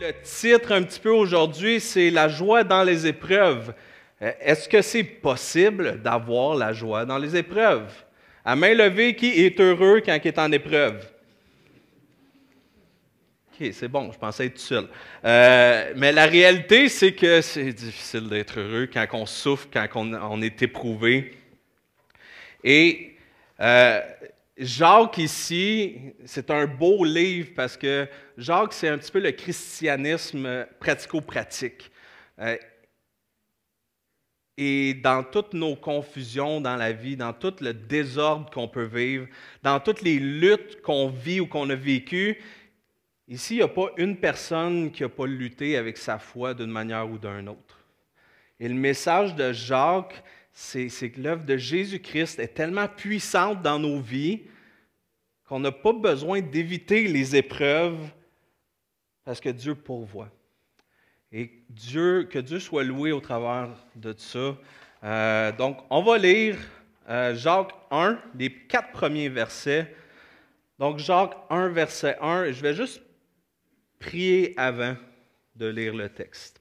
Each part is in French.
Le titre un petit peu aujourd'hui, c'est la joie dans les épreuves. Est-ce que c'est possible d'avoir la joie dans les épreuves? À main levée, qui est heureux quand il est en épreuve? OK, c'est bon, je pensais être tout seul. Mais la réalité, c'est que c'est difficile d'être heureux quand on souffre, quand on est éprouvé. Et euh, Jacques ici, c'est un beau livre parce que Jacques, c'est un petit peu le christianisme pratico-pratique. Euh, et dans toutes nos confusions dans la vie, dans tout le désordre qu'on peut vivre, dans toutes les luttes qu'on vit ou qu'on a vécues, ici, il n'y a pas une personne qui n'a pas lutté avec sa foi d'une manière ou d'une autre. Et le message de Jacques, c'est que l'œuvre de Jésus-Christ est tellement puissante dans nos vies qu'on n'a pas besoin d'éviter les épreuves parce que Dieu pourvoit. Et que Dieu soit loué au travers de ça. Donc, on va lire Jacques 1, les 4 premiers versets. Donc, Jacques 1, verset 1, je vais juste prier avant de lire le texte.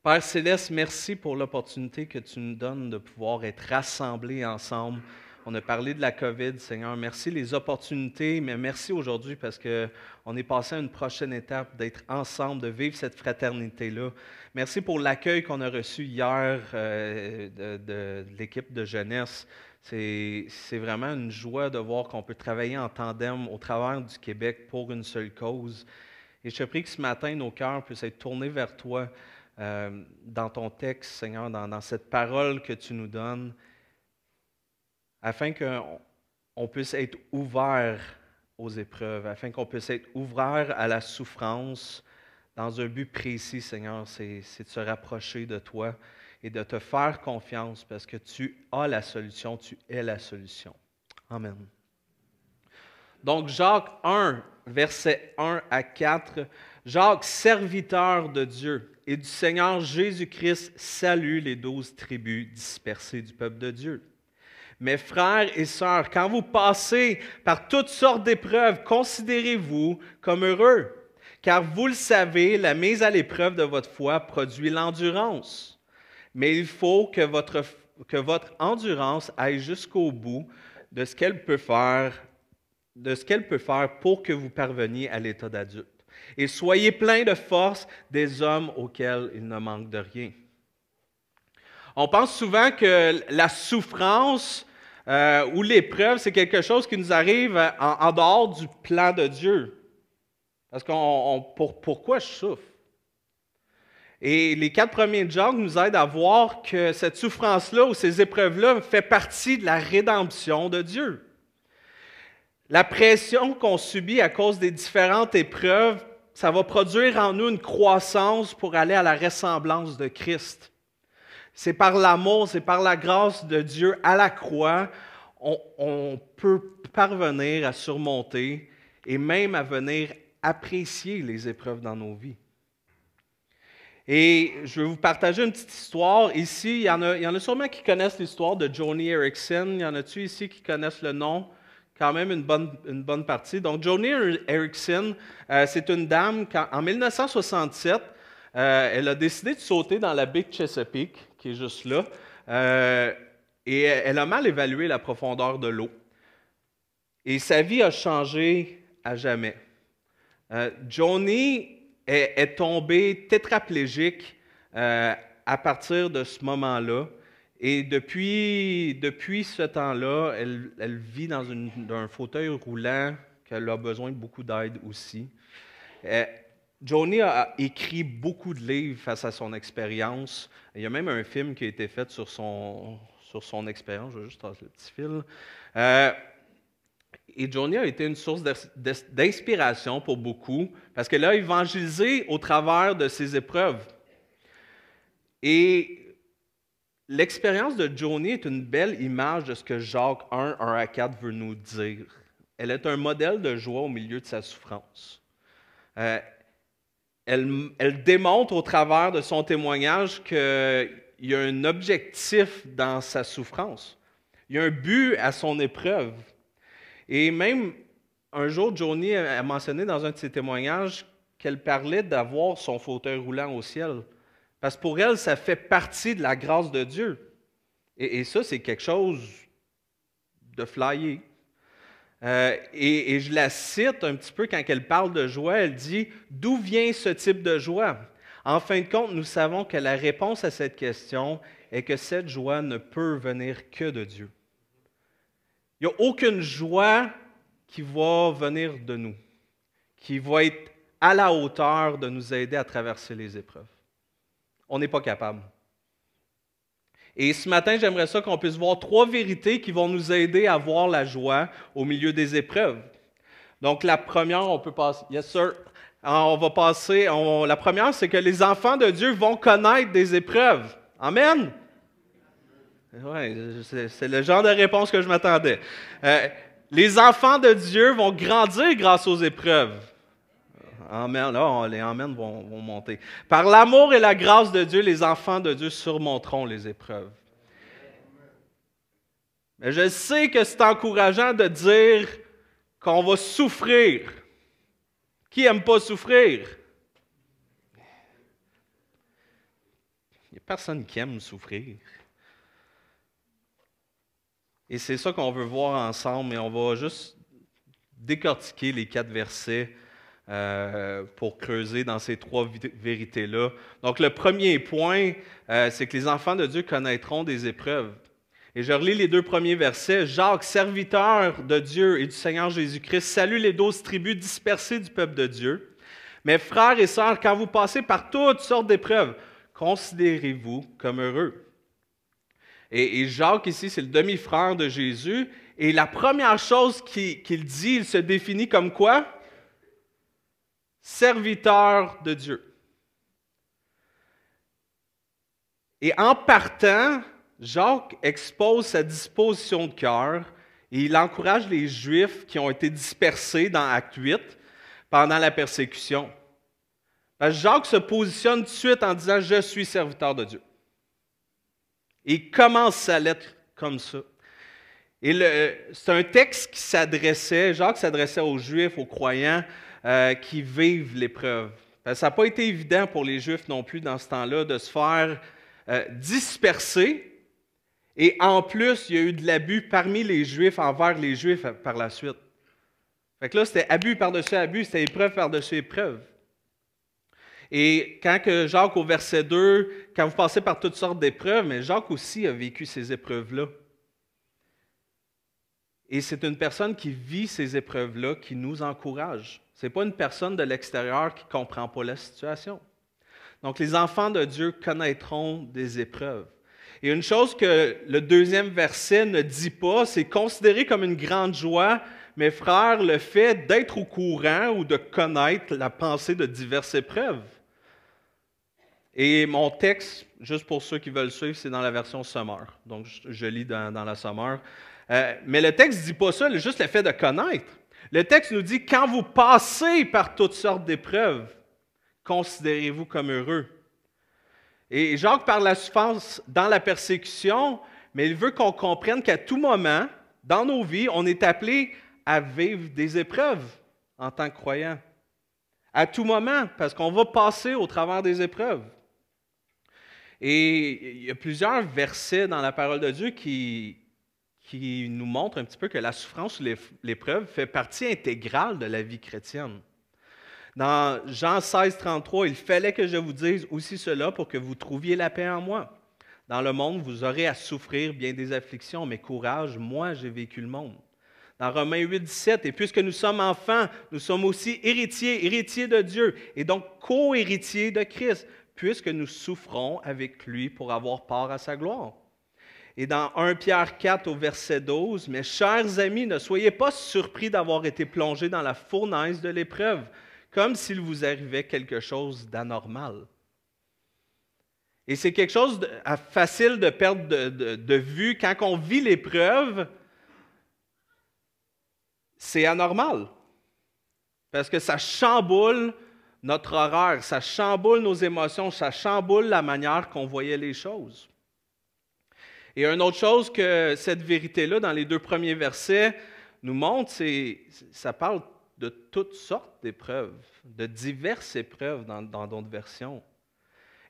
Père Céleste, merci pour l'opportunité que tu nous donnes de pouvoir être rassemblés ensemble. On a parlé de la COVID, Seigneur. Merci les opportunités, mais merci aujourd'hui parce qu'on est passé à une prochaine étape d'être ensemble, de vivre cette fraternité-là. Merci pour l'accueil qu'on a reçu hier de l'équipe de jeunesse. C'est vraiment une joie de voir qu'on peut travailler en tandem au travers du Québec pour une seule cause. Et je te prie que ce matin, nos cœurs puissent être tournés vers toi. Dans ton texte, Seigneur, dans cette parole que tu nous donnes, afin qu'on puisse être ouvert aux épreuves, afin qu'on puisse être ouvert à la souffrance, dans un but précis, Seigneur, c'est de se rapprocher de toi et de te faire confiance, parce que tu as la solution, tu es la solution. Amen. Donc, Jacques 1, versets 1 à 4, Jacques, serviteur de Dieu et du Seigneur Jésus-Christ, salue les 12 tribus dispersées du peuple de Dieu. Mes frères et sœurs, quand vous passez par toutes sortes d'épreuves, considérez-vous comme heureux, car vous le savez, la mise à l'épreuve de votre foi produit l'endurance. Mais il faut que votre endurance aille jusqu'au bout de ce qu'elle peut faire pour que vous parveniez à l'état d'adulte. Et soyez pleins de force des hommes auxquels il ne manque de rien. On pense souvent que la souffrance ou l'épreuve, c'est quelque chose qui nous arrive en dehors du plan de Dieu. Parce pourquoi je souffre? Et les 4 premiers de Jacques nous aident à voir que cette souffrance-là ou ces épreuves-là fait partie de la rédemption de Dieu. La pression qu'on subit à cause des différentes épreuves, ça va produire en nous une croissance pour aller à la ressemblance de Christ. C'est par l'amour, c'est par la grâce de Dieu à la croix, on peut parvenir à surmonter et même à venir apprécier les épreuves dans nos vies. Et je vais vous partager une petite histoire. Ici, il y en a sûrement qui connaissent l'histoire de Joni Eareckson. Il y en a-tu ici qui connaissent le nom? Quand même une bonne partie. Donc, Joni Eareckson, c'est une dame, en 1967, elle a décidé de sauter dans la baie de Chesapeake, qui est juste là, et elle a mal évalué la profondeur de l'eau. Et sa vie a changé à jamais. Joni est tombée tétraplégique à partir de ce moment-là. Et depuis ce temps-là, elle vit dans un fauteuil roulant, qu'elle a besoin de beaucoup d'aide aussi. Joni a écrit beaucoup de livres face à son expérience. Il y a même un film qui a été fait sur son expérience. Je vais juste tasser le petit fil. Et Joni a été une source d'inspiration pour beaucoup, parce qu'elle a évangélisé au travers de ses épreuves. Et l'expérience de Joni est une belle image de ce que Jacques 1, 1 à 4 veut nous dire. Elle est un modèle de joie au milieu de sa souffrance. Elle démontre au travers de son témoignage qu'il y a un objectif dans sa souffrance. Il y a un but à son épreuve. Et même un jour, Joni a mentionné dans un de ses témoignages qu'elle parlait d'avoir son fauteuil roulant au ciel. Parce que pour elle, ça fait partie de la grâce de Dieu. Et ça, c'est quelque chose de flyé. Et je la cite un petit peu quand elle parle de joie. Elle dit « D'où vient ce type de joie? » En fin de compte, nous savons que la réponse à cette question est que cette joie ne peut venir que de Dieu. Il n'y a aucune joie qui va venir de nous, qui va être à la hauteur de nous aider à traverser les épreuves. On n'est pas capable. Et ce matin, j'aimerais ça qu'on puisse voir 3 vérités qui vont nous aider à voir la joie au milieu des épreuves. Donc, la première, on peut passer. Yes, sir. On va passer. La première, c'est que les enfants de Dieu vont connaître des épreuves. Amen. Oui, c'est le genre de réponse que je m'attendais. Les enfants de Dieu vont grandir grâce aux épreuves. Amen. Là, les amens vont monter. Par l'amour et la grâce de Dieu, les enfants de Dieu surmonteront les épreuves. Mais je sais que c'est encourageant de dire qu'on va souffrir. Qui n'aime pas souffrir? Il n'y a personne qui aime souffrir. Et c'est ça qu'on veut voir ensemble, et on va juste décortiquer les 4 versets pour creuser dans ces 3 vérités-là. Donc, le premier point, c'est que les enfants de Dieu connaîtront des épreuves. Et je relis les 2 premiers versets. « Jacques, serviteur de Dieu et du Seigneur Jésus-Christ, salue les 12 tribus dispersées du peuple de Dieu. Mes frères et sœurs, quand vous passez par toutes sortes d'épreuves, considérez-vous comme heureux. » Et Jacques, ici, c'est le demi-frère de Jésus. Et la première chose qu'il dit, il se définit comme quoi? Serviteur de Dieu. Et en partant, Jacques expose sa disposition de cœur et il encourage les Juifs qui ont été dispersés dans Acte 8 pendant la persécution. Parce que Jacques se positionne tout de suite en disant « Je suis serviteur de Dieu ». Et il commence sa lettre comme ça. Et c'est un texte qui s'adressait, Jacques s'adressait aux Juifs, aux croyants qui vivent l'épreuve. Ça n'a pas été évident pour les Juifs non plus dans ce temps-là de se faire disperser. Et en plus, il y a eu de l'abus parmi les Juifs envers les Juifs par la suite. Fait que là, c'était abus par-dessus abus, c'était épreuve par-dessus épreuve. Et quand que Jacques, au verset 2, quand vous passez par toutes sortes d'épreuves, mais Jacques aussi a vécu ces épreuves-là. Et c'est une personne qui vit ces épreuves-là qui nous encourage. Ce n'est pas une personne de l'extérieur qui ne comprend pas la situation. Donc, les enfants de Dieu connaîtront des épreuves. Et une chose que le 2e verset ne dit pas, c'est considérer comme une grande joie, mes frères, le fait d'être au courant ou de connaître la pensée de diverses épreuves. Et mon texte, juste pour ceux qui veulent suivre, c'est dans la version Sommeur. Donc, je lis dans la Sommeur. Mais le texte ne dit pas ça, juste le fait de connaître. Le texte nous dit, quand vous passez par toutes sortes d'épreuves, considérez-vous comme heureux. Et Jacques parle de la souffrance dans la persécution, mais il veut qu'on comprenne qu'à tout moment, dans nos vies, on est appelé à vivre des épreuves en tant que croyant. À tout moment, parce qu'on va passer au travers des épreuves. Et il y a plusieurs versets dans la parole de Dieu qui nous montrent un petit peu que la souffrance ou l'épreuve fait partie intégrale de la vie chrétienne. Dans Jean 16, 33, « Il fallait que je vous dise aussi cela pour que vous trouviez la paix en moi. Dans le monde, vous aurez à souffrir bien des afflictions, mais courage, moi j'ai vécu le monde. » Dans Romains 8, 17, « Et puisque nous sommes enfants, nous sommes aussi héritiers de Dieu, et donc co-héritiers de Christ, puisque nous souffrons avec lui pour avoir part à sa gloire. » Et dans 1 Pierre 4 au verset 12, « Mes chers amis, ne soyez pas surpris d'avoir été plongés dans la fournaise de l'épreuve, comme s'il vous arrivait quelque chose d'anormal. » Et c'est quelque chose de facile de perdre de vue. Quand on vit l'épreuve, c'est anormal. Parce que ça chamboule notre horaire, ça chamboule nos émotions, ça chamboule la manière qu'on voyait les choses. Et une autre chose que cette vérité-là, dans les 2 premiers versets, nous montre, ça parle de toutes sortes d'épreuves, de diverses épreuves dans d'autres versions.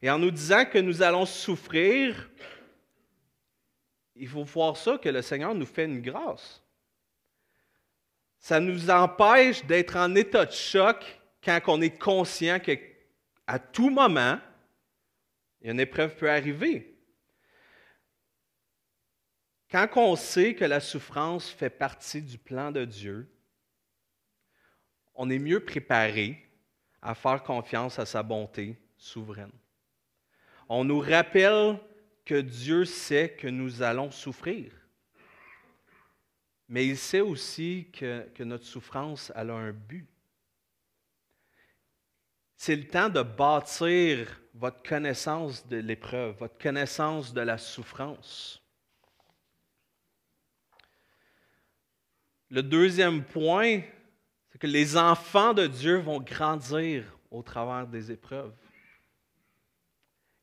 Et en nous disant que nous allons souffrir, il faut voir ça que le Seigneur nous fait une grâce. Ça nous empêche d'être en état de choc quand on est conscient qu'à tout moment, une épreuve peut arriver. Quand on sait que la souffrance fait partie du plan de Dieu, on est mieux préparé à faire confiance à sa bonté souveraine. On nous rappelle que Dieu sait que nous allons souffrir. Mais il sait aussi que notre souffrance elle a un but. C'est le temps de bâtir votre connaissance de l'épreuve, votre connaissance de la souffrance. Le deuxième point, c'est que les enfants de Dieu vont grandir au travers des épreuves.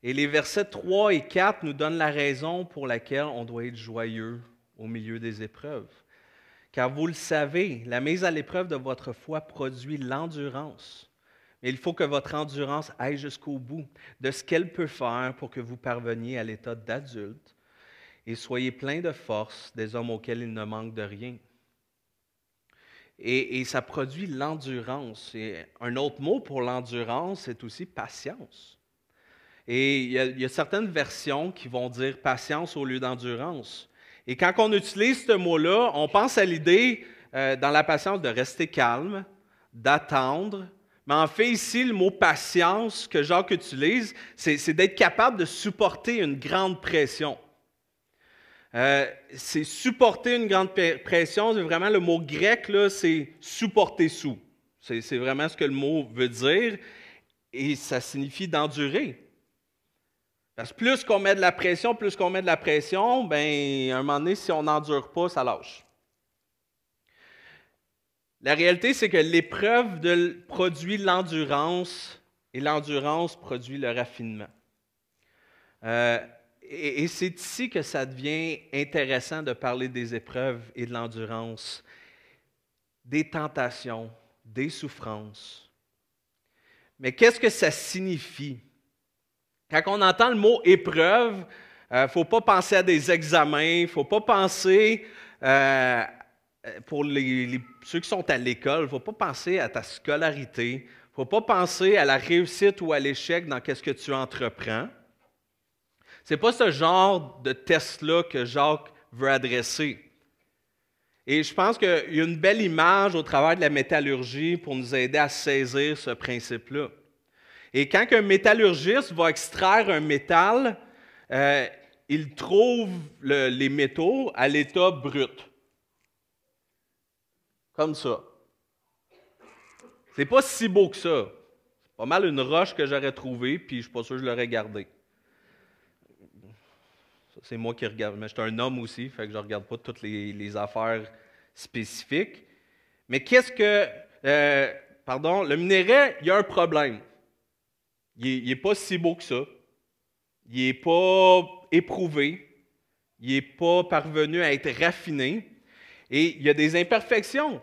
Et les versets 3 et 4 nous donnent la raison pour laquelle on doit être joyeux au milieu des épreuves. Car vous le savez, la mise à l'épreuve de votre foi produit l'endurance. Mais il faut que votre endurance aille jusqu'au bout de ce qu'elle peut faire pour que vous parveniez à l'état d'adulte et soyez pleins de force, des hommes auxquels il ne manque de rien. Et ça produit l'endurance. Et un autre mot pour l'endurance, c'est aussi patience. Et il y a certaines versions qui vont dire patience au lieu d'endurance. Et quand on utilise ce mot-là, on pense à l'idée dans la patience de rester calme, d'attendre. Mais en fait, ici, le mot patience que Jacques utilise, c'est d'être capable de supporter une grande pression. C'est supporter une grande pression, c'est vraiment le mot grec, là, c'est supporter sous. C'est vraiment ce que le mot veut dire, et ça signifie d'endurer. Parce que plus qu'on met de la pression, ben, à un moment donné, si on n'endure pas, ça lâche. La réalité, c'est que l'épreuve produit l'endurance, et l'endurance produit le raffinement. Et c'est ici que ça devient intéressant de parler des épreuves et de l'endurance, des tentations, des souffrances. Mais qu'est-ce que ça signifie? Quand on entend le mot épreuve, il ne faut pas penser à des examens, il ne faut pas penser, pour ceux qui sont à l'école, il ne faut pas penser à ta scolarité, il ne faut pas penser à la réussite ou à l'échec dans ce que tu entreprends. Ce n'est pas ce genre de test-là que Jacques veut adresser. Et je pense qu'il y a une belle image au travers de la métallurgie pour nous aider à saisir ce principe-là. Et quand un métallurgiste va extraire un métal, il trouve les métaux à l'état brut. Comme ça. C'est pas si beau que ça. C'est pas mal une roche que j'aurais trouvée, puis je ne suis pas sûr que je l'aurais gardée. C'est moi qui regarde, mais je suis un homme aussi, fait que je ne regarde pas toutes les affaires spécifiques. Mais qu'est-ce que... le minerai, il y a un problème. Il n'est pas si beau que ça. Il n'est pas éprouvé. Il n'est pas parvenu à être raffiné. Et il y a des imperfections.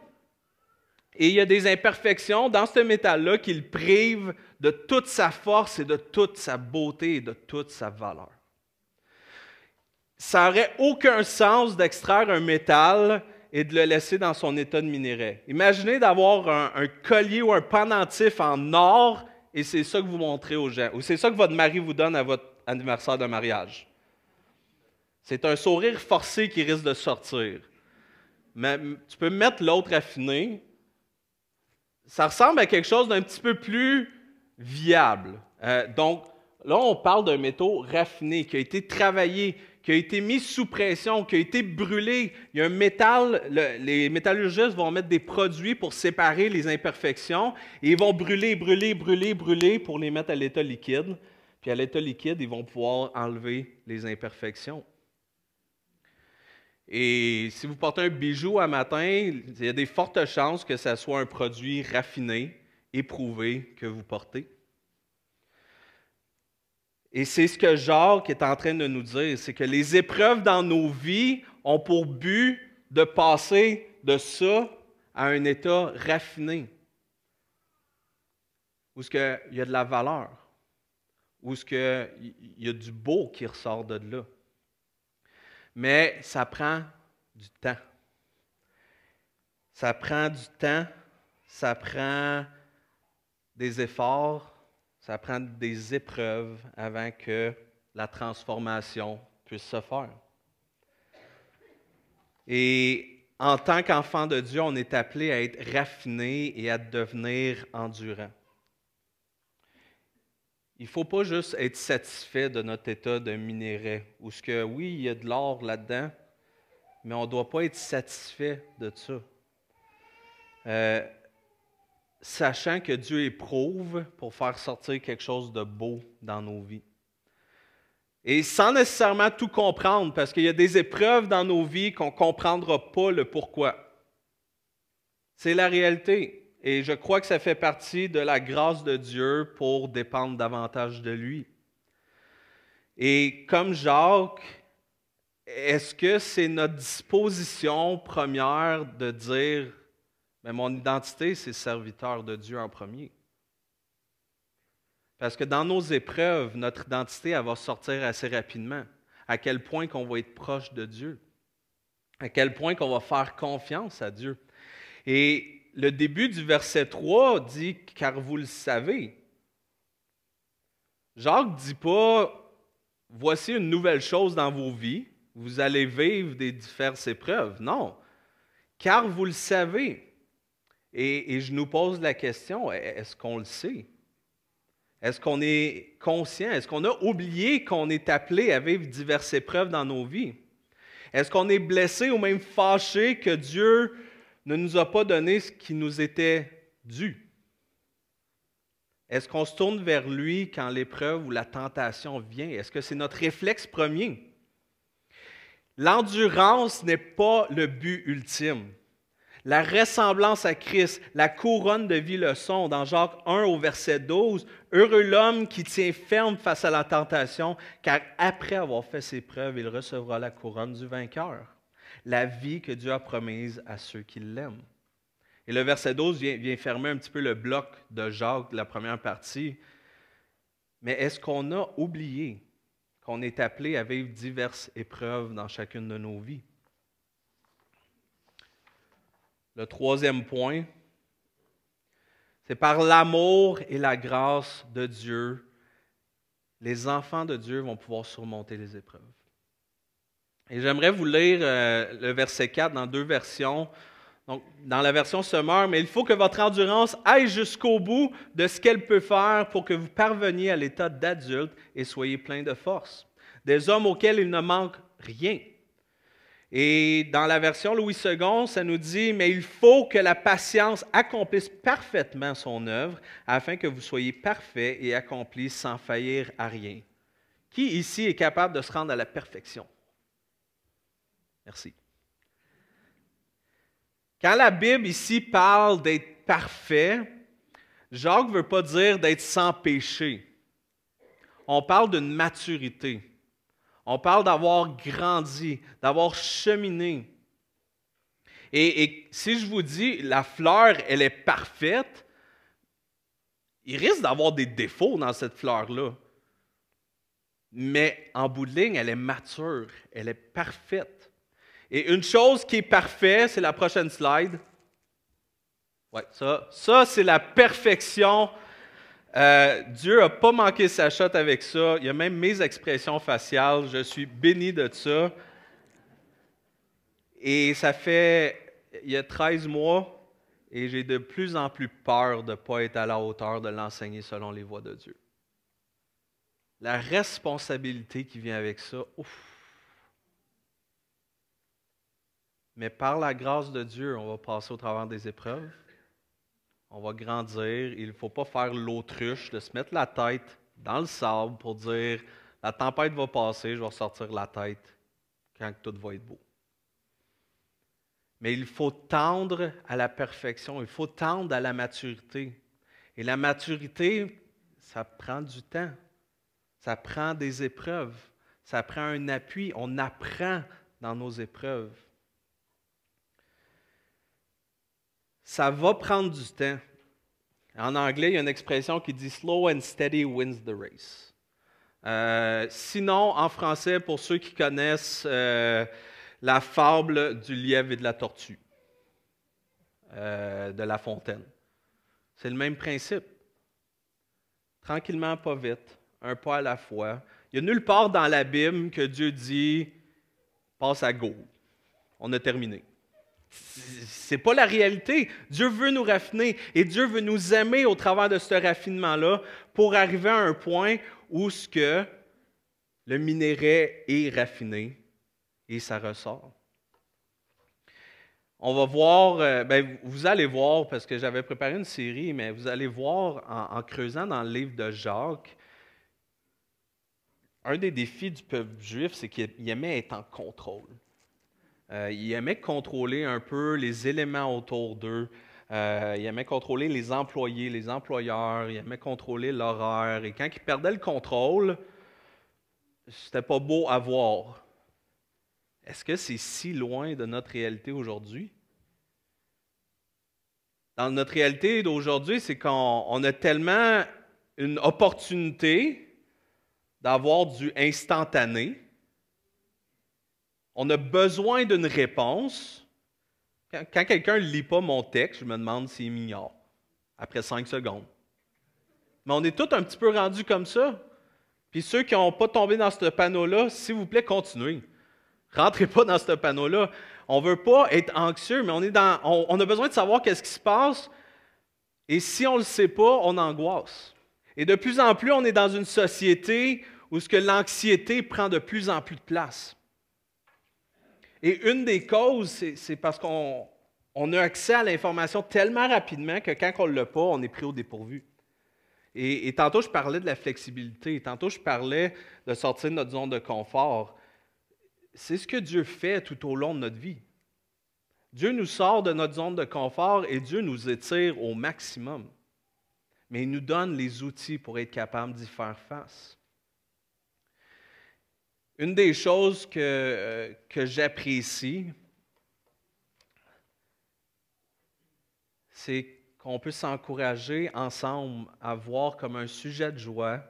Et il y a des imperfections dans ce métal-là qui le privent de toute sa force et de toute sa beauté et de toute sa valeur. Ça n'aurait aucun sens d'extraire un métal et de le laisser dans son état de minerai. Imaginez d'avoir un collier ou un pendentif en or et c'est ça que vous montrez aux gens. Ou c'est ça que votre mari vous donne à votre anniversaire de mariage. C'est un sourire forcé qui risque de sortir. Mais tu peux mettre l'autre affiné. Ça ressemble à quelque chose d'un petit peu plus viable. Donc, là, on parle d'un métaux raffiné qui a été travaillé, qui a été mis sous pression, qui a été brûlé. Il y a un métal, les métallurgistes vont mettre des produits pour séparer les imperfections et ils vont brûler pour les mettre à l'état liquide. Puis à l'état liquide, ils vont pouvoir enlever les imperfections. Et si vous portez un bijou un matin, il y a des fortes chances que ce soit un produit raffiné, éprouvé que vous portez. Et c'est ce que Jacques est en train de nous dire, c'est que les épreuves dans nos vies ont pour but de passer de ça à un état raffiné, où il y a de la valeur, où il y a du beau qui ressort de là. Mais ça prend du temps. Ça prend du temps, ça prend des efforts, ça prend des épreuves avant que la transformation puisse se faire. Et en tant qu'enfant de Dieu, on est appelé à être raffiné et à devenir endurant. Il ne faut pas juste être satisfait de notre état de minerai, où oui, il y a de l'or là-dedans, mais on ne doit pas être satisfait de ça. Sachant que Dieu éprouve pour faire sortir quelque chose de beau dans nos vies. Et sans nécessairement tout comprendre, parce qu'il y a des épreuves dans nos vies qu'on ne comprendra pas le pourquoi. C'est la réalité. Et je crois que ça fait partie de la grâce de Dieu pour dépendre davantage de lui. Et comme Jacques, est-ce que c'est notre disposition première de dire « Mais mon identité, c'est serviteur de Dieu en premier ». Parce que dans nos épreuves, notre identité, elle va sortir assez rapidement. À quel point qu'on va être proche de Dieu. À quel point qu'on va faire confiance à Dieu. Et le début du verset 3 dit « Car vous le savez ». Jacques ne dit pas « Voici une nouvelle chose dans vos vies, vous allez vivre des diverses épreuves ». Non, « Car vous le savez ». Et je nous pose la question, est-ce qu'on le sait? Est-ce qu'on est conscient? Est-ce qu'on a oublié qu'on est appelé à vivre diverses épreuves dans nos vies? Est-ce qu'on est blessé ou même fâché que Dieu ne nous a pas donné ce qui nous était dû? Est-ce qu'on se tourne vers lui quand l'épreuve ou la tentation vient? Est-ce que c'est notre réflexe premier? L'endurance n'est pas le but ultime. La ressemblance à Christ, la couronne de vie le sont. Dans Jacques 1 au verset 12, « Heureux l'homme qui tient ferme face à la tentation, car après avoir fait ses preuves, il recevra la couronne du vainqueur. » La vie que Dieu a promise à ceux qui l'aiment. Et le verset 12 vient fermer un petit peu le bloc de Jacques, la première partie. Mais est-ce qu'on a oublié qu'on est appelé à vivre diverses épreuves dans chacune de nos vies? Le troisième point, c'est par l'amour et la grâce de Dieu, les enfants de Dieu vont pouvoir surmonter les épreuves. Et j'aimerais vous lire le verset 4 dans deux versions. Donc, dans la version Semeur, « Mais il faut que votre endurance aille jusqu'au bout de ce qu'elle peut faire pour que vous parveniez à l'état d'adulte et soyez pleins de force. Des hommes auxquels il ne manque rien. » Et dans la version Louis II, ça nous dit « Mais il faut que la patience accomplisse parfaitement son œuvre, afin que vous soyez parfaits et accomplis sans faillir à rien. » Qui ici est capable de se rendre à la perfection? Merci. Quand la Bible ici parle d'être parfait, Jacques ne veut pas dire d'être sans péché. On parle d'une maturité. On parle d'avoir grandi, d'avoir cheminé. Et si je vous dis, la fleur, elle est parfaite, il risque d'avoir des défauts dans cette fleur-là. Mais en bout de ligne, elle est mature, elle est parfaite. Et une chose qui est parfaite, c'est la prochaine slide. Oui, ça c'est la perfection. Dieu n'a pas manqué sa shot avec ça. Il y a même mes expressions faciales. Je suis béni de ça. Et ça fait, il y a 13 mois, et j'ai de plus en plus peur de ne pas être à la hauteur de l'enseigner selon les voies de Dieu. La responsabilité qui vient avec ça, ouf! Mais par la grâce de Dieu, on va passer au travers des épreuves. On va grandir. Il ne faut pas faire l'autruche, de se mettre la tête dans le sable pour dire « La tempête va passer, je vais ressortir la tête quand tout va être beau. » Mais il faut tendre à la perfection, il faut tendre à la maturité. Et la maturité, ça prend du temps. Ça prend des épreuves. Ça prend un appui. On apprend dans nos épreuves. ça va prendre du temps. En anglais, il y a une expression qui dit « slow and steady wins the race ». Sinon, en français, pour ceux qui connaissent la fable du lièvre et de la tortue de La Fontaine, c'est le même principe. Tranquillement, pas vite, un pas à la fois. Il n'y a nulle part dans la Bible que Dieu dit « passe à go, on a terminé ». C'est pas la réalité. Dieu veut nous raffiner et Dieu veut nous aimer au travers de ce raffinement-là pour arriver à un point où ce que le minerai est raffiné et ça ressort. On va voir, vous allez voir, parce que j'avais préparé une série, mais vous allez voir en creusant dans le livre de Jacques, un des défis du peuple juif, c'est qu'il aimait être en contrôle. Il aimait contrôler un peu les éléments autour d'eux. Il aimait contrôler les employés, les employeurs. Il aimait contrôler l'horaire. Et quand il perdait le contrôle, c'était pas beau à voir. Est-ce que c'est si loin de notre réalité aujourd'hui? Dans notre réalité d'aujourd'hui, c'est qu'on a tellement une opportunité d'avoir du instantané. On a besoin d'une réponse. Quand quelqu'un ne lit pas mon texte, je me demande s'il m'ignore, après 5 secondes. Mais on est tous un petit peu rendus comme ça. Puis ceux qui n'ont pas tombé dans ce panneau-là, s'il vous plaît, continuez. Rentrez pas dans ce panneau-là. On ne veut pas être anxieux, mais on a besoin de savoir qu'est-ce qui se passe. Et si on ne le sait pas, on angoisse. Et de plus en plus, on est dans une société où ce que l'anxiété prend de plus en plus de place. Et une des causes, c'est parce qu'on a accès à l'information tellement rapidement que quand on ne l'a pas, on est pris au dépourvu. Et tantôt, je parlais de la flexibilité. Tantôt, je parlais de sortir de notre zone de confort. C'est ce que Dieu fait tout au long de notre vie. Dieu nous sort de notre zone de confort et Dieu nous étire au maximum. Mais il nous donne les outils pour être capable d'y faire face. Une des choses que j'apprécie, c'est qu'on peut s'encourager ensemble à voir comme un sujet de joie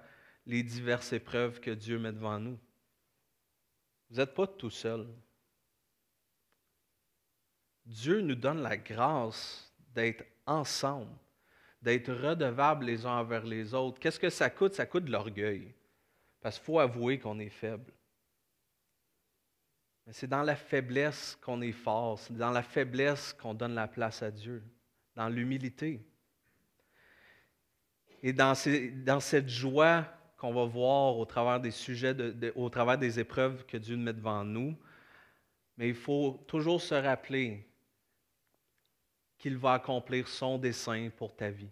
les diverses épreuves que Dieu met devant nous. Vous n'êtes pas tout seul. Dieu nous donne la grâce d'être ensemble, d'être redevables les uns envers les autres. Qu'est-ce que ça coûte? Ça coûte de l'orgueil. Parce qu'il faut avouer qu'on est faible. Mais c'est dans la faiblesse qu'on est fort, c'est dans la faiblesse qu'on donne la place à Dieu, dans l'humilité. Et dans cette joie qu'on va voir au travers des sujets, au travers des épreuves que Dieu met devant nous, mais il faut toujours se rappeler qu'il va accomplir son dessein pour ta vie.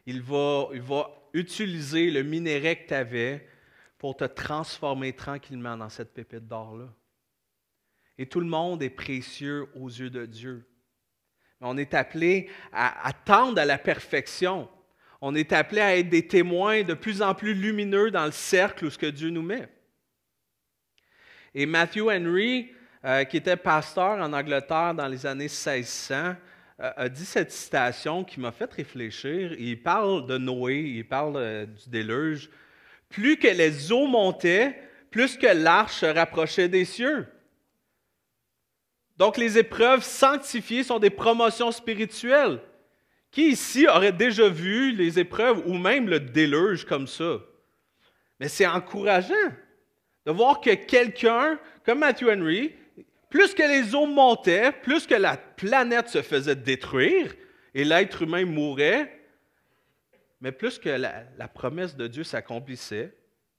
Il va utiliser le minerai que tu avais pour te transformer tranquillement dans cette pépite d'or-là. Et tout le monde est précieux aux yeux de Dieu. Mais on est appelé à tendre à la perfection. On est appelé à être des témoins de plus en plus lumineux dans le cercle où ce que Dieu nous met. Et Matthew Henry, qui était pasteur en Angleterre dans les années 1600, a dit cette citation qui m'a fait réfléchir. Il parle de Noé, il parle du déluge. « Plus que les eaux montaient, plus que l'arche se rapprochait des cieux. » Donc, les épreuves sanctifiées sont des promotions spirituelles. Qui ici aurait déjà vu les épreuves ou même le déluge comme ça? Mais c'est encourageant de voir que quelqu'un, comme Matthew Henry, plus que les eaux montaient, plus que la planète se faisait détruire et l'être humain mourait, mais plus que la promesse de Dieu s'accomplissait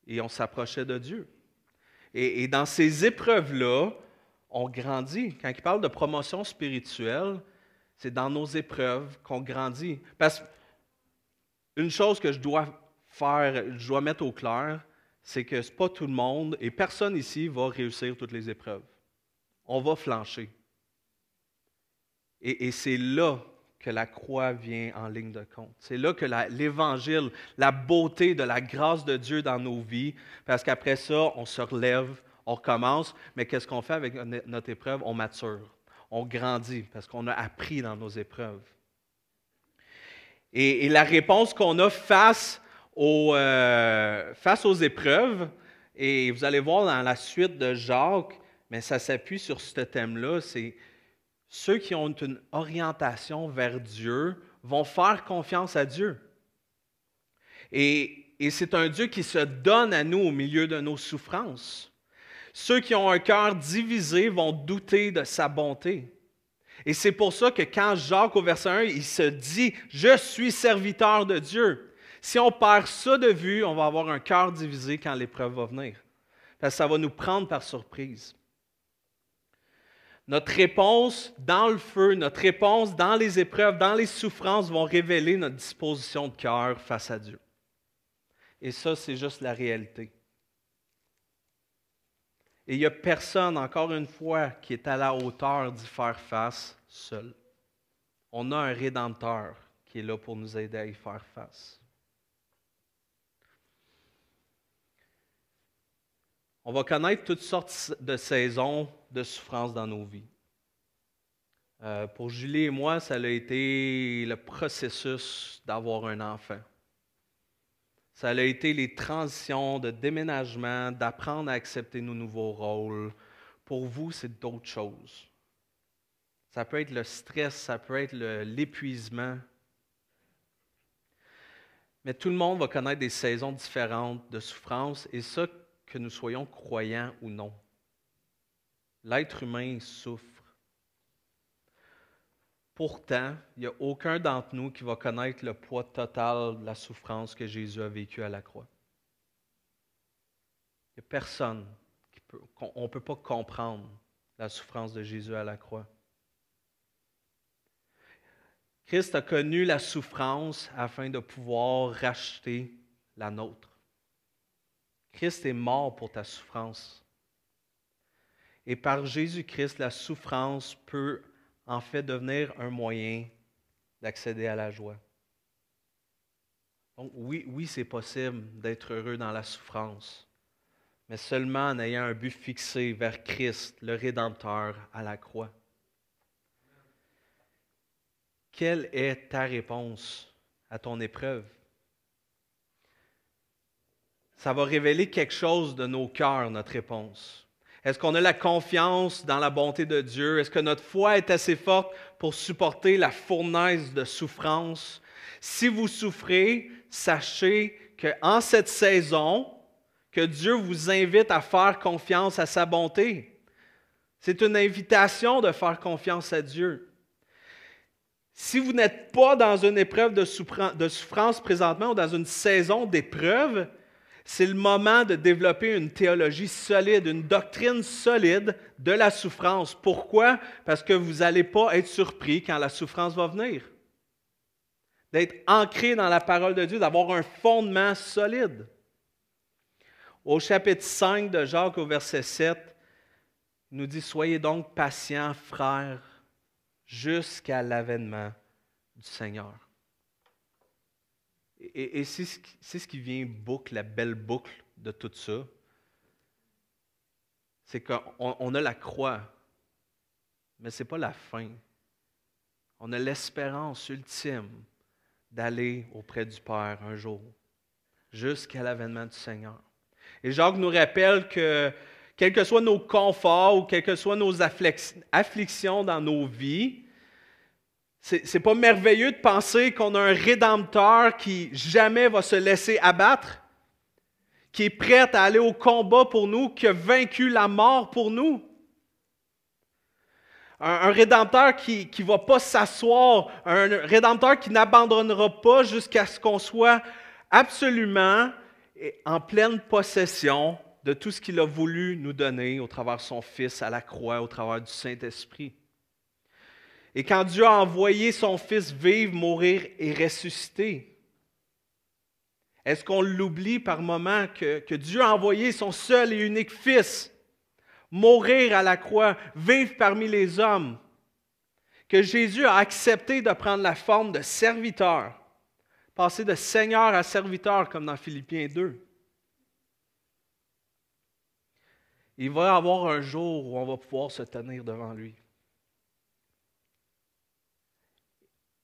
et on s'approchait de Dieu. Et dans ces épreuves-là, on grandit. Quand il parle de promotion spirituelle, c'est dans nos épreuves qu'on grandit. Parce qu'une chose que je dois mettre au clair, c'est que ce n'est pas tout le monde et personne ici va réussir toutes les épreuves. On va flancher. Et c'est là que la croix vient en ligne de compte. C'est là que l'Évangile, la beauté de la grâce de Dieu dans nos vies, parce qu'après ça, on se relève, on recommence, mais qu'est-ce qu'on fait avec notre épreuve? On mature. on grandit parce qu'on a appris dans nos épreuves. Et la réponse qu'on a face aux épreuves, et vous allez voir dans la suite de Jacques, mais ça s'appuie sur ce thème-là, c'est ceux qui ont une orientation vers Dieu vont faire confiance à Dieu. Et c'est un Dieu qui se donne à nous au milieu de nos souffrances. Ceux qui ont un cœur divisé vont douter de sa bonté. Et c'est pour ça que quand Jacques, au verset 1, il se dit « Je suis serviteur de Dieu », si on perd ça de vue, on va avoir un cœur divisé quand l'épreuve va venir. Parce que ça va nous prendre par surprise. Notre réponse dans le feu, notre réponse dans les épreuves, dans les souffrances vont révéler notre disposition de cœur face à Dieu. Et ça, c'est juste la réalité. Et il n'y a personne, encore une fois, qui est à la hauteur d'y faire face seul. On a un Rédempteur qui est là pour nous aider à y faire face. On va connaître toutes sortes de saisons de souffrance dans nos vies. Pour Julie et moi, ça a été le processus d'avoir un enfant. Ça a été les transitions de déménagement, d'apprendre à accepter nos nouveaux rôles. Pour vous, c'est d'autres choses. Ça peut être le stress, ça peut être l'épuisement. Mais tout le monde va connaître des saisons différentes de souffrance, et ça, que nous soyons croyants ou non. L'être humain souffre. Pourtant, il n'y a aucun d'entre nous qui va connaître le poids total de la souffrance que Jésus a vécue à la croix. Il n'y a personne on ne peut pas comprendre la souffrance de Jésus à la croix. Christ a connu la souffrance afin de pouvoir racheter la nôtre. Christ est mort pour ta souffrance. Et par Jésus-Christ, la souffrance peut en fait devenir un moyen d'accéder à la joie. Donc oui, c'est possible d'être heureux dans la souffrance, mais seulement en ayant un but fixé vers Christ, le Rédempteur, à la croix. Quelle est ta réponse à ton épreuve? Ça va révéler quelque chose de nos cœurs, notre réponse. Est-ce qu'on a la confiance dans la bonté de Dieu? Est-ce que notre foi est assez forte pour supporter la fournaise de souffrance? Si vous souffrez, sachez qu'en cette saison, que Dieu vous invite à faire confiance à sa bonté. C'est une invitation de faire confiance à Dieu. Si vous n'êtes pas dans une épreuve de souffrance présentement ou dans une saison d'épreuve, c'est le moment de développer une théologie solide, une doctrine solide de la souffrance. Pourquoi? Parce que vous n'allez pas être surpris quand la souffrance va venir. D'être ancré dans la parole de Dieu, d'avoir un fondement solide. Au chapitre 5 de Jacques, au verset 7, il nous dit « Soyez donc patients, frères, jusqu'à l'avènement du Seigneur. » Et c'est ce qui vient la belle boucle de tout ça. C'est qu'on a la croix, mais ce n'est pas la fin. On a l'espérance ultime d'aller auprès du Père un jour, jusqu'à l'avènement du Seigneur. Et Jacques nous rappelle que, quels que soient nos conforts ou quelles que soient nos afflictions dans nos vies, c'est pas merveilleux de penser qu'on a un Rédempteur qui jamais va se laisser abattre, qui est prêt à aller au combat pour nous, qui a vaincu la mort pour nous. Un Rédempteur qui ne va pas s'asseoir, un Rédempteur qui n'abandonnera pas jusqu'à ce qu'on soit absolument en pleine possession de tout ce qu'il a voulu nous donner au travers de son Fils à la croix, au travers du Saint-Esprit. Et quand Dieu a envoyé son Fils vivre, mourir et ressusciter, est-ce qu'on l'oublie par moments que Dieu a envoyé son seul et unique Fils mourir à la croix, vivre parmi les hommes, que Jésus a accepté de prendre la forme de serviteur, passer de Seigneur à serviteur comme dans Philippiens 2. Il va y avoir un jour où on va pouvoir se tenir devant lui.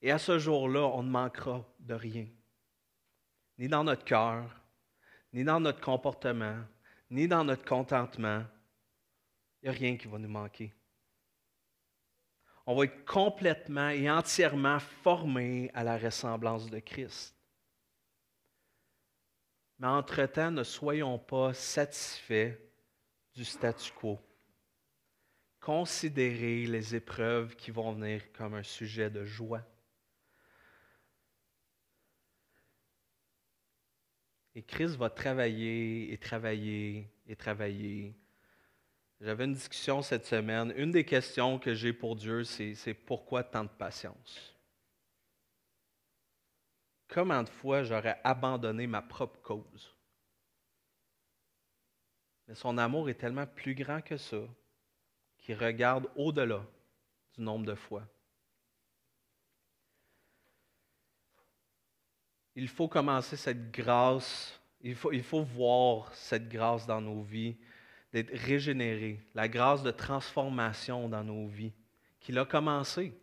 Et à ce jour-là, on ne manquera de rien. Ni dans notre cœur, ni dans notre comportement, ni dans notre contentement. Il n'y a rien qui va nous manquer. On va être complètement et entièrement formés à la ressemblance de Christ. Mais entre-temps, ne soyons pas satisfaits du statu quo. Considérez les épreuves qui vont venir comme un sujet de joie. Et Christ va travailler et travailler et travailler. J'avais une discussion cette semaine. Une des questions que j'ai pour Dieu, c'est pourquoi tant de patience? Combien de fois j'aurais abandonné ma propre cause? Mais son amour est tellement plus grand que ça, qu'il regarde au-delà du nombre de fois. Il faut commencer cette grâce, il faut voir cette grâce dans nos vies, d'être régénéré, la grâce de transformation dans nos vies, qu'il a commencé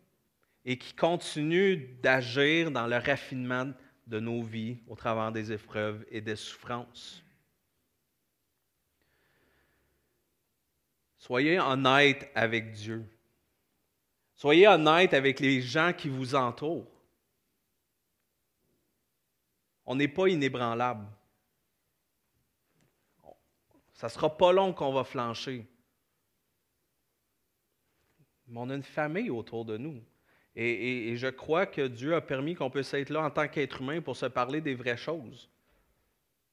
et qui continue d'agir dans le raffinement de nos vies au travers des épreuves et des souffrances. Soyez honnêtes avec Dieu. Soyez honnêtes avec les gens qui vous entourent. On n'est pas inébranlable. Ça ne sera pas long qu'on va flancher. Mais on a une famille autour de nous. Et je crois que Dieu a permis qu'on puisse être là en tant qu'être humain pour se parler des vraies choses.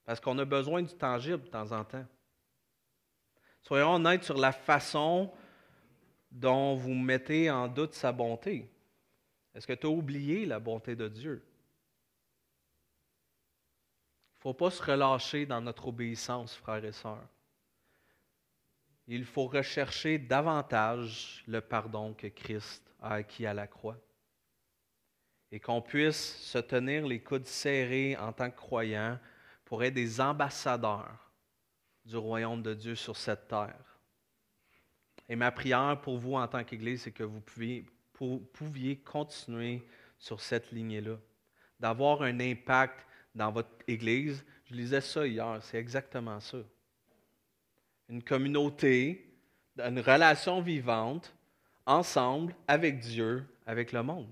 Parce qu'on a besoin du tangible de temps en temps. Soyons honnêtes sur la façon dont vous mettez en doute sa bonté. Est-ce que tu as oublié la bonté de Dieu? Il ne faut pas se relâcher dans notre obéissance, frères et sœurs. Il faut rechercher davantage le pardon que Christ a acquis à la croix. Et qu'on puisse se tenir les coudes serrés en tant que croyants pour être des ambassadeurs du royaume de Dieu sur cette terre. Et ma prière pour vous en tant qu'Église, c'est que vous pouviez continuer sur cette lignée-là, d'avoir un impact dans votre Église. Je lisais ça hier, c'est exactement ça. Une communauté, une relation vivante, ensemble, avec Dieu, avec le monde.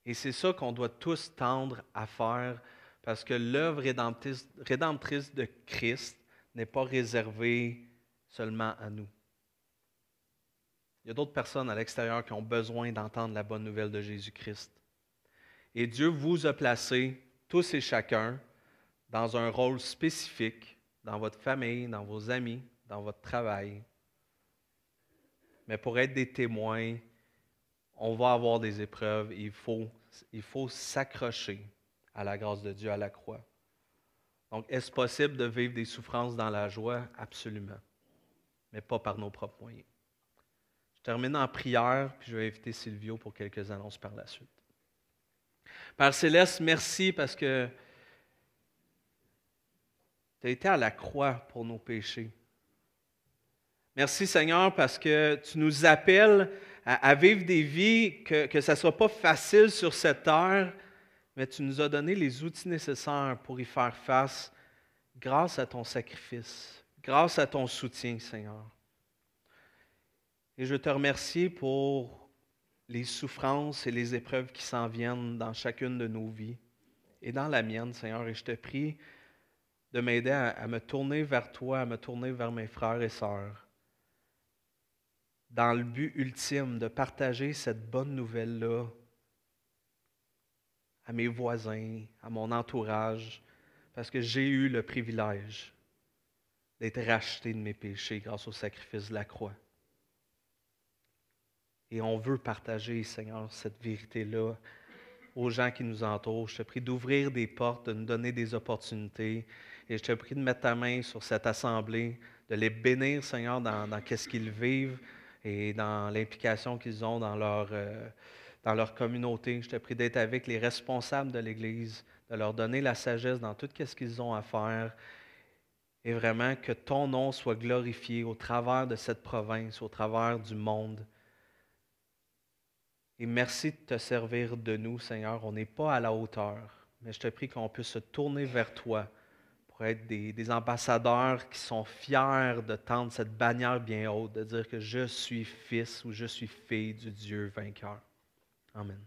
Et c'est ça qu'on doit tous tendre à faire, parce que l'œuvre rédemptrice de Christ n'est pas réservée seulement à nous. Il y a d'autres personnes à l'extérieur qui ont besoin d'entendre la bonne nouvelle de Jésus-Christ. Et Dieu vous a placés, tous et chacun, dans un rôle spécifique, dans votre famille, dans vos amis, dans votre travail. Mais pour être des témoins, on va avoir des épreuves et il faut s'accrocher à la grâce de Dieu à la croix. Donc, est-ce possible de vivre des souffrances dans la joie? Absolument. Mais pas par nos propres moyens. Je termine en prière, puis je vais inviter Silvio pour quelques annonces par la suite. Père Céleste, merci parce que tu as été à la croix pour nos péchés. Merci Seigneur parce que tu nous appelles à vivre des vies que ça ne soit pas facile sur cette terre, mais tu nous as donné les outils nécessaires pour y faire face grâce à ton sacrifice, grâce à ton soutien, Seigneur. Et je te remercie pour les souffrances et les épreuves qui s'en viennent dans chacune de nos vies et dans la mienne, Seigneur. Et je te prie de m'aider à me tourner vers toi, à me tourner vers mes frères et sœurs, dans le but ultime de partager cette bonne nouvelle-là à mes voisins, à mon entourage, parce que j'ai eu le privilège d'être racheté de mes péchés grâce au sacrifice de la croix. Et on veut partager, Seigneur, cette vérité-là aux gens qui nous entourent. Je te prie d'ouvrir des portes, de nous donner des opportunités. Et je te prie de mettre ta main sur cette assemblée, de les bénir, Seigneur, dans ce qu'ils vivent et dans l'implication qu'ils ont dans leur communauté. Je te prie d'être avec les responsables de l'Église, de leur donner la sagesse dans tout ce qu'ils ont à faire. Et vraiment que ton nom soit glorifié au travers de cette province, au travers du monde. Et merci de te servir de nous, Seigneur. On n'est pas à la hauteur, mais je te prie qu'on puisse se tourner vers toi pour être des ambassadeurs qui sont fiers de tendre cette bannière bien haute, de dire que je suis fils ou je suis fille du Dieu vainqueur. Amen.